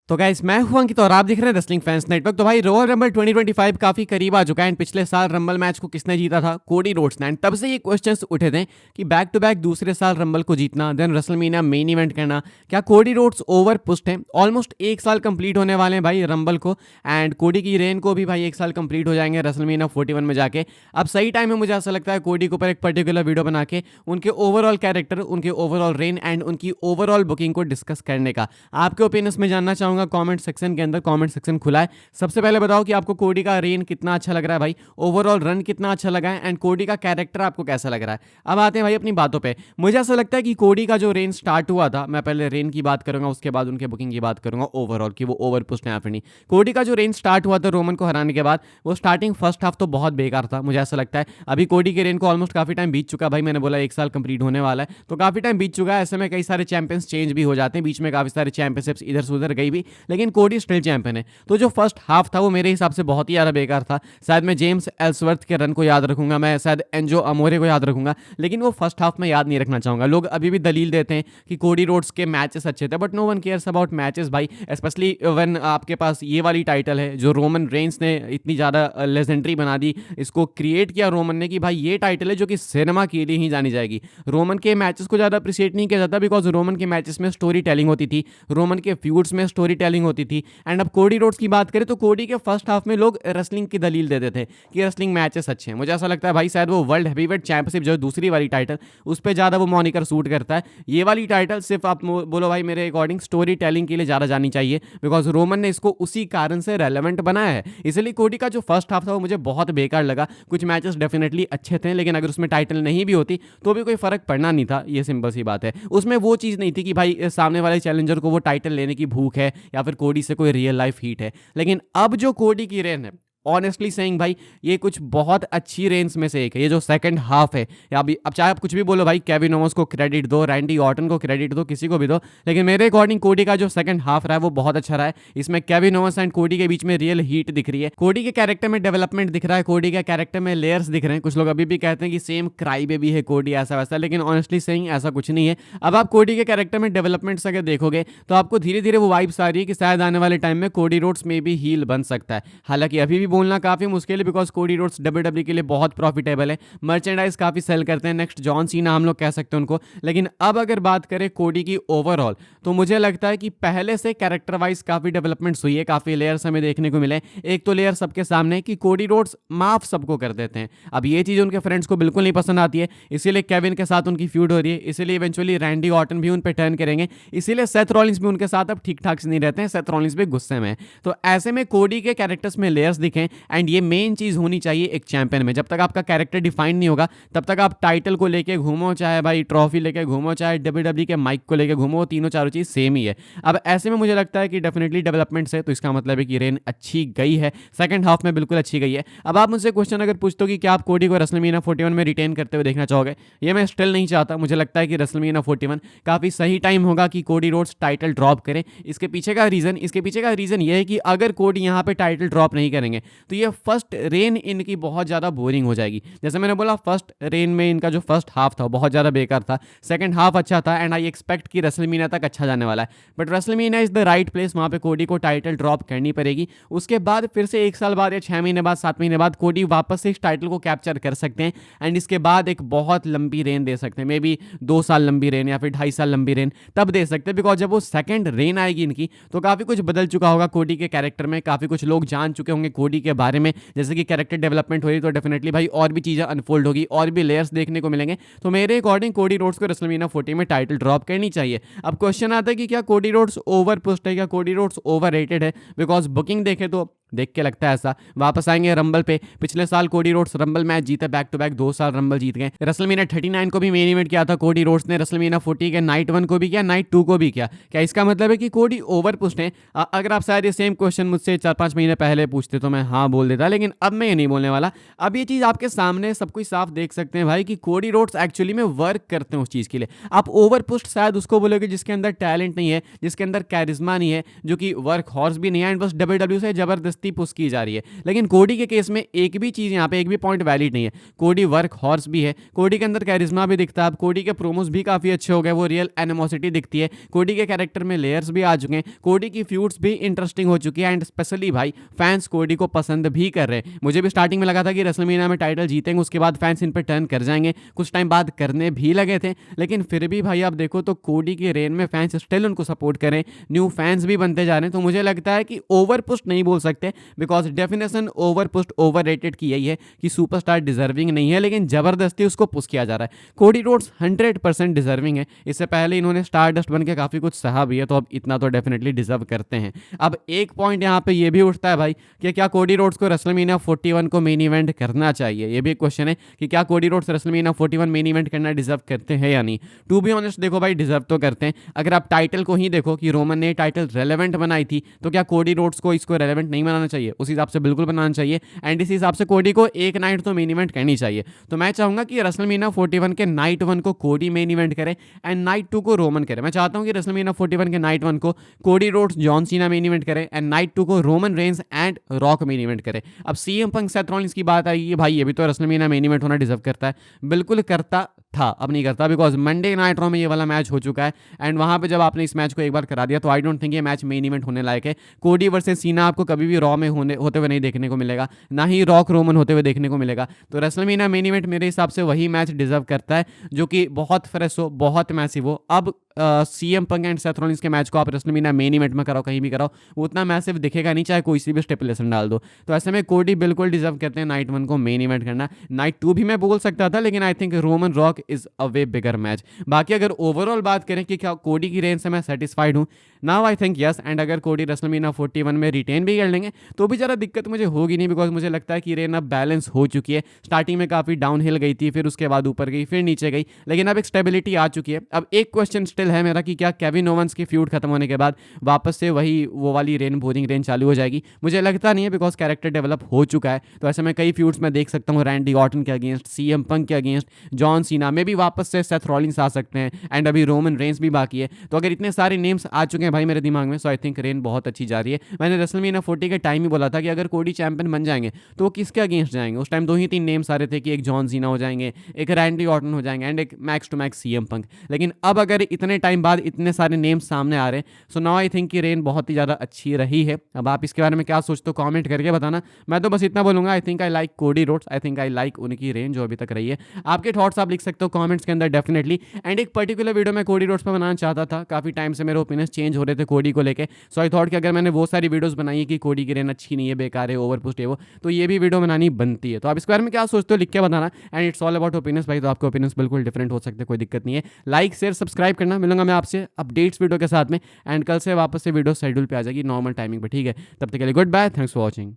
तो गाइस मैं हूं अंकित और आप देख रहे हैं रेसलिंग फैंस नेटवर्क। तो भाई रॉयल रंबल 2025 काफी करीब आ चुका है एंड पिछले साल रंबल मैच को किसने जीता था? कोडी रोड्स ने। एंड तब से ये क्वेश्चंस उठे थे कि बैक टू बैक दूसरे साल रंबल को जीतना, देन रेसलमेनिया मेन इवेंट करना, क्या कोडी रोड्स ओवर पुश्ड है? ऑलमोस्ट एक साल कंप्लीट होने वाले हैं भाई रंबल को, एंड कोडी की रेन को भी भाई एक साल कंप्लीट हो जाएंगे रेसलमेनिया 41 में जाके। अब सही टाइम है मुझे ऐसा लगता है कोडी के ऊपर एक पर्टिकुलर वीडियो बना के उनके ओवरऑल कैरेक्टर, उनके ओवरऑल रेन एंड उनकी ओवरऑल बुकिंग को डिस्कस करने का। आपके ओपिनियंस में जानना चाहूंगा कमेंट सेक्शन के अंदर। कमेंट सेक्शन खुला है। सबसे पहले बताओ कि आपको कोडी का रेन कितना अच्छा लग रहा है भाई, ओवरऑल रन कितना अच्छा लगा है, एंड कोडी का कैरेक्टर आपको कैसा लग रहा है। अब आते हैं भाई अपनी बातों पे। मुझे ऐसा लगता है कि कोडी का जो रेन स्टार्ट हुआ था, मैं पहले रेन की बात करूंगा, उसके बाद उनके बुकिंग की बात करूंगा ओवरऑल कि वो ओवर पुश्ड है या फिर नहीं। कोडी का जो रेन स्टार्ट हुआ था रोमन को हराने के बाद, वो स्टार्टिंग फर्स्ट हाफ तो बहुत बेकार था मुझे ऐसा लगता है। अभी कोडी के रेन को ऑलमोस्ट काफी टाइम बीत चुका है भाई, मैंने बोला एक साल कंप्लीट होने वाला है, तो काफी टाइम बीत चुका है। ऐसे में कई सारे चैंपियंस चेंज भी हो जाते हैं, बीच में काफी सारे चैंपियनशिप्स इधर से उधर गई भी, लेकिन कोडी स्टिल चैंपियन है। तो जो फर्स्ट हाफ था वो मेरे हिसाब से बहुत ही ज़्यादा बेकार था। शायद मैं जेम्स एल्सवर्थ के रन को याद रखूंगा, मैं शायद एंजो अमोरे को याद रखूंगा, लेकिन वो फर्स्ट हाफ में याद नहीं रखना चाहूंगा। लोग अभी भी दलील देते हैं कि कोडी रोड्स के मैचेस अच्छे थे, but no one cares about matches भाई, स्पेशली व्हेन आपके पास ये वाली टाइटल है जो रोमन रेंस ने इतनी ज़्यादा लेजेंडरी बना दी, इसको क्रिएट किया रोमन ने कि भाई ये टाइटल है जो कि सिनेमा के लिए ही जानी जाएगी। रोमन के मैचेस को ज़्यादा अप्रिशिएट नहीं किया जाता बिकॉज रोमन के मैचेस में स्टोरी टेलिंग होती थी, रोमन के फ्यूड्स में स्टोरी टेलिंग होती थी। एंड अब कोडी रोड्स की बात करें तो कोडी के फर्स्ट हाफ में लोग रेसलिंग की दलील देते थे कि रेसलिंग मैचेस अच्छे हैं। मुझे ऐसा लगता है भाई शायद वो वर्ल्ड हैवीवेट चैंपियनशिप जो दूसरी वाली टाइटल, उस पर ज़्यादा वो मॉनिकर सूट करता है। ये वाली टाइटल सिर्फ आप बोलो भाई मेरे अकॉर्डिंग स्टोरी टेलिंग के लिए ज़्यादा जानी चाहिए, बिकॉज रोमन ने इसको उसी कारण से रेलेवेंट बनाया है। इसलिए कोडी का जो फर्स्ट हाफ था वो मुझे बहुत बेकार लगा। कुछ मैचेस डेफिनेटली अच्छे थे, लेकिन अगर उसमें टाइटल नहीं भी होती तो भी कोई फर्क पड़ना नहीं था, ये सिंपल सी बात है। उसमें वो चीज़ नहीं थी कि भाई सामने वाले चैलेंजर को वो टाइटल लेने की भूख है या फिर कोडी से कोई रियल लाइफ हीट है। लेकिन अब जो कोडी की रेन है, ऑनेस्टली सेइंग भाई, ये कुछ बहुत अच्छी रेंज में से एक है। ये जो सेकंड हाफ है, या अब चाहे आप कुछ भी बोलो भाई, केविन ओवंस को क्रेडिट दो, रैंडी ऑर्टन को क्रेडिट दो, किसी को भी दो, लेकिन मेरे अकॉर्डिंग कोडी का जो सेकंड हाफ रहा है वो बहुत अच्छा रहा है। इसमें केविन ओवंस एंड कोडी के बीच में रियल हीट दिख रही है, कोडी के कैरेक्टर में डेवलपमेंट दिख रहा है, कोडी के कैरेक्टर में लेयर्स दिख रहे हैं। कुछ लोग अभी भी कहते हैं कि सेम क्राई बेबी है कोडी, ऐसा वैसा, लेकिन ऑनेस्टली सेइंग ऐसा कुछ नहीं है। अब आप कोडी के कैरेक्टर में डेवलपमेंट्स अगर देखोगे तो आपको धीरे धीरे वो वाइब्स आ रही है कि शायद आने वाले टाइम में कोडी रोड्स में भी हील बन सकता है। हालांकि अभी भी बोलना काफी मुश्किल, बिकॉज कोडी रोड्स डब्ल्यूडब्ल्यूई के लिए बहुत प्रॉफिटेबल है, मर्चेंडाइज काफी सेल करते हैं, नेक्स्ट जॉन सीना हम लोग कह सकते हैं उनको। लेकिन अब अगर बात करें कोडी की ओवरऑल, तो मुझे लगता है कि पहले से कैरेक्टर वाइज काफी डेवलपमेंट्स हुई है, काफी लेयर्स हमें देखने को मिले। एक तो लेयर सबके सामने कि कोडी रोड्स माफ सबको कर देते हैं। अब ये चीज उनके फ्रेंड्स को बिल्कुल नहीं पसंद आती है, इसीलिए केविन के साथ उनकी फ्यूड हो रही है, इसीलिए इवेंचुअली रैंडी ऑर्टन भी उन पर टर्न करेंगे, इसीलिए सेथ रॉलिंस भी उनके साथ अब ठीक ठाक से नहीं रहते हैं, सेथ रॉलिंस भी गुस्से में। तो ऐसे में कोडी के कैरेक्टर्स में लेयर्स दिखें, एंड ये मेन चीज होनी चाहिए एक चैंपियन में। जब तक आपका कैरेक्टर डिफाइन नहीं होगा तब तक आप टाइटल को लेके घूमो, चाहे भाई ट्रॉफी लेके घूमो, चाहे डब्ल्यूडब्ल्यूई के माइक को लेके घूमो, तीनों चारों चीज सेम ही है। अब ऐसे में मुझे लगता है कि डेफिनेटली डेवलपमेंट्स है, तो इसका मतलब है कि रेन अच्छी गई है, सेकंड हाफ में बिल्कुल अच्छी गई है। अब आप मुझसे क्वेश्चन अगर पूछते हो कि क्या आप कोडी को रेसलमेनिया 41 में रिटेन करते हुए देखना चाहोगे, ये मैं स्टिल नहीं चाहता। मुझे लगता है कि रेसलमेनिया 41 काफी सही टाइम होगा कि कोडी रोड्स टाइटल ड्रॉप करें। इसके पीछे का रीजन ये है कि अगर कोडी यहाँ पे टाइटल ड्रॉप नहीं करेंगे तो ये फर्स्ट रेन इनकी बहुत ज़्यादा बोरिंग हो जाएगी। जैसे मैंने बोला फर्स्ट रेन में इनका जो फर्स्ट हाफ था बहुत ज़्यादा बेकार था, सेकंड हाफ अच्छा था, एंड आई एक्सपेक्ट कि रेसलमेनिया तक अच्छा जाने वाला है। But WrestleMania is the right place, वहाँ पे कोडी को टाइटल ड्रॉप करनी पड़ेगी। उसके बाद फिर से एक साल बाद या 6 महीने बाद, 7 महीने बाद कोडी वापस से इस टाइटल को कैप्चर कर सकते हैं, एंड इसके बाद एक बहुत लंबी रेन दे सकते हैं, मे बी 2 साल लंबी रेन या फिर 2.5 साल लंबी रेन तब दे सकते हैं। बिकॉज जब वो सेकंड रेन आएगी इनकी तो काफ़ी कुछ बदल चुका होगा कोडी के कैरेक्टर में, काफ़ी कुछ लोग जान चुके होंगे कोडी के बारे में, जैसे कि कैरेक्टर डेवलपमेंट हुई तो डेफिनेटली भाई और भी चीज़ें अनफोल्ड होगी, और भी लेयर्स देखने को मिलेंगे। तो मेरे अकॉर्डिंग कोडी रोड्स को रेसलमेनिया 40 में टाइटल ड्रॉप करनी चाहिए। अब क्वेश्चन आता है कि क्या कोडी रोड्स ओवर पुश्ड है, क्या कोडी रोड्स ओवर रेटेड है? बिकॉज बुकिंग देखे तो देख के लगता है ऐसा। वापस आएंगे रंबल पे, पिछले साल कोडी रोड्स रंबल मैच जीते, बैक टू बैक 2 साल रंबल जीत गए। रेसलमेनिया 39 को भी मेन इवेंट किया था कोडी रोड्स ने, रेसलमेनिया 40 के नाइट 1 को भी किया, नाइट 2 को भी किया। क्या इसका मतलब है कि कोडी ओवर पुश्ड है? अगर आप शायद ये सेम क्वेश्चन मुझसे 4-5 महीने पहले पूछते तो मैं हाँ बोल देता, लेकिन अब मैं ये नहीं बोलने वाला। अब ये चीज़ आपके सामने सब कुछ साफ देख सकते हैं भाई कि कोडी रोड्स एक्चुअली में वर्क करते हैं उस चीज़ के लिए। आप ओवर पुश्ड शायद उसको बोलोगे जिसके अंदर टैलेंट नहीं है, जिसके अंदर कैरिज्मा नहीं है, जो कि वर्क हॉर्स भी नहीं है, एंड बस डब्ल्यूडब्ल्यूई से ज़बरदस्ती पुश की जा रही है। लेकिन कोडी के केस में एक भी चीज़ यहाँ पे एक भी पॉइंट वैलिड नहीं है। कोडी वर्क हॉर्स भी है, कोडी के अंदर कैरिज्मा भी दिखता है, अब कोडी के प्रोमोस भी काफ़ी अच्छे हो गए, वो रियल एनिमोसिटी दिखती है, कोडी के कैरेक्टर में लेयर्स भी आ चुके हैं, कोडी की फ्यूड्स भी इंटरेस्टिंग हो चुकी है एंड स्पेशली भाई फैंस कोडी को पसंद भी कर रहे हैं। मुझे भी स्टार्टिंग में लगा था कि रेसलमेनिया में टाइटल जीतेंगे उसके बाद फैंस इन पर टर्न कर जाएंगे, कुछ टाइम बाद करने भी लगे थे, लेकिन फिर भी भाई आप देखो तो कोडी के रेन में फैंस स्टिल उनको सपोर्ट करें, न्यू फैंस भी बनते जा रहे हैं। तो मुझे लगता है कि ओवर पुस्ट नहीं बोल सकते, because definition over पुस्ट over rated की यही है कि सुपरस्टार डिजर्विंग नहीं है, लेकिन जबरदस्ती उसको पुश किया जा रहा है। कोडी रोड्स 100% डिजर्विंग है, इससे पहले इन्होंने स्टार डस्ट बन के काफ़ी कुछ सहा भी है, तो अब इतना तो डेफिनेटली डिजर्व करते हैं। अब एक पॉइंट यहाँ पे ये भी उठता है भाई कि क्या कोडी रोड्स को रेसलमेनिया 41 को मेन इवेंट करना चाहिए, ये भी एक क्वेश्चन है कि क्या Cody Rhodes WrestleMania 41 main event करना डिजर्व करते हैं या नहीं। टू बी ऑनेस्ट देखो भाई डिजर्व तो करते हैं। अगर आप टाइटल को ही देखो कि रोमन ने टाइटल रेलेवेंट बनाई थी, तो क्या कोडी रोड्स को इसको रेलेवेंट नहीं बनाना चाहिए? उस हिसाब से बिल्कुल बनाना चाहिए एंड इस हिसाब से कोडी को एक नाइट तो मेन इवेंट करनी चाहिए। तो मैं चाहूंगा कि रेसलमेनिया 41 के नाइट 1 को कोडी मेन इवेंट करे एंड नाइट 2 को रोमन करे। मैं चाहता हूं कि रेसलमेनिया 41 के नाइट 1 को Cody Rhodes John Cena main event करे एंड नाइट 2 को Roman Reigns and rock main event करे। अब सीएम पंक सेथ रॉलिंस की बात आई है भाई, ये भी तो रेसलमेनिया मेन इवेंट होना डिजर्व करता है। बिल्कुल करता था, अब नहीं करता, बिकॉज मंडे नाइट रॉ में ये वाला मैच हो चुका है एंड वहां पे जब आपने इस मैच को एक बार करा दिया तो आई डोंट थिंक ये मैच मेन इवेंट होने लायक है। कोडी वर्सेस सीना आपको कभी भी रॉ में होते हुए नहीं देखने को मिलेगा, ना ही रॉक रोमन होते हुए देखने को मिलेगा। तो रेसलमेनिया मेन इवेंट मेरे हिसाब से वही मैच डिजर्व करता है जो कि बहुत फ्रेश हो, बहुत मैसिव हो। अब CM Punk and Seth Rollins के मैच को आप रेसलमेनिया मेन इवेंट में कराओ, कहीं भी कराओ, वो उतना मैसिव दिखेगा नहीं, चाहे कोई सी भी स्टेपुलेशन डाल दो। तो ऐसे में कोडी बिल्कुल डिजर्व करते हैं नाइट 1 को मेन इवेंट करना। नाइट 2 भी मैं बोल सकता था, लेकिन I think Roman rock is a way bigger match. बाकी अगर ओवरऑल बात करें कि क्या कोडी की रेंज से मैं सेटिस्फाइड हूँ, now I think yes. And अगर कोडी रेसलमेनिया 41 में रिटेन भी कर लेंगे तो भी ज़रा दिक्कत मुझे होगी नहीं, बिकॉज मुझे लगता है कि रेन अब बैलेंस हो चुकी है। स्टार्टिंग में काफ़ी डाउन हिल गई थी, फिर उसके बाद ऊपर गई, फिर नीचे गई, लेकिन अब एक स्टेबिलिटी आ चुकी है। अब एक क्वेश्चन स्टिल है मेरा कि क्या केविन ओवंस की फ्यूड खत्म होने के बाद वापस से वही वो वाली रेन बोरिंग रेन चालू हो जाएगी? मुझे लगता नहीं है, बिकॉज कैरेक्टर डेवलप हो चुका है। तो ऐसे में कई फ्यूड्स मैं देख सकता हूँ, रैंडी ऑर्टन के अगेंस्ट, सीएम पंक के अगेंस्ट, जॉन सीना में भी वापस से सेथ रॉलिंस आ सकते हैं एंड अभी रोमन रेंस भी बाकी है। तो अगर इतने सारे नेम्स आ चुके हैं भाई मेरे दिमाग में, सो आई थिंक रेन बहुत अच्छी जा रही है। मैंने रेसलमेनिया 40 के टाइम ही बोला था कि अगर कोडी चैंपियन बन जाएंगे तो वो किसके अगेंस्ट जाएंगे। उस टाइम 2 ही 3 नेम्स आ रहे थे कि एक जॉन सीना हो जाएंगे, एक रैंडी ऑर्टन हो जाएंगे एंड एक max to max CM Punk. लेकिन अब अगर इतने टाइम बाद इतने सारे नेम्स सामने आ रहे हैं, सो नाउ आई थिंक कि रेन बहुत ही ज़्यादा अच्छी रही है। अब आप इसके बारे में क्या सोचते हो कमेंट करके बताना। मैं तो बस इतना बोलूँगा, I think I like Cody Rhodes, I think I like उनकी रेंज जो अभी तक रही है। आपके थॉट्स आप लिख सकते हो कमेंट्स के अंदर डेफिनेटली। एंड एक पर्टिकुलर वीडियो मैं कोडी रोड्स पर बनाना चाहता था, काफ़ी टाइम से मेरे ओपिनियंस चेंज हो रहे थे कोडी को लेके। सो आई थॉट कि अगर मैंने वो सारी वीडियोस बनाई है कि कोडी की रेन अच्छी नहीं है, बेकार है, ओवर पुस्ट है वो, तो ये भी वीडियो बनानी बनती है। तो आप इसके बारे में क्या सोचते हो लिख के बताना। And it's all about opinions भाई, तो आपके ओपिनियंस बिल्कुल डिफरेंट हो सकते हैं, कोई दिक्कत नहीं है। लाइक शेयर सब्सक्राइब करना। मिलूंगा मैं आपसे अपडेट्स वीडियो के साथ में एंड कल से वापस से वीडियो शेड्यूल पे आ जाएगी नॉर्मल टाइमिंग पे, ठीक है? तब तक के लिए goodbye, thanks for watching.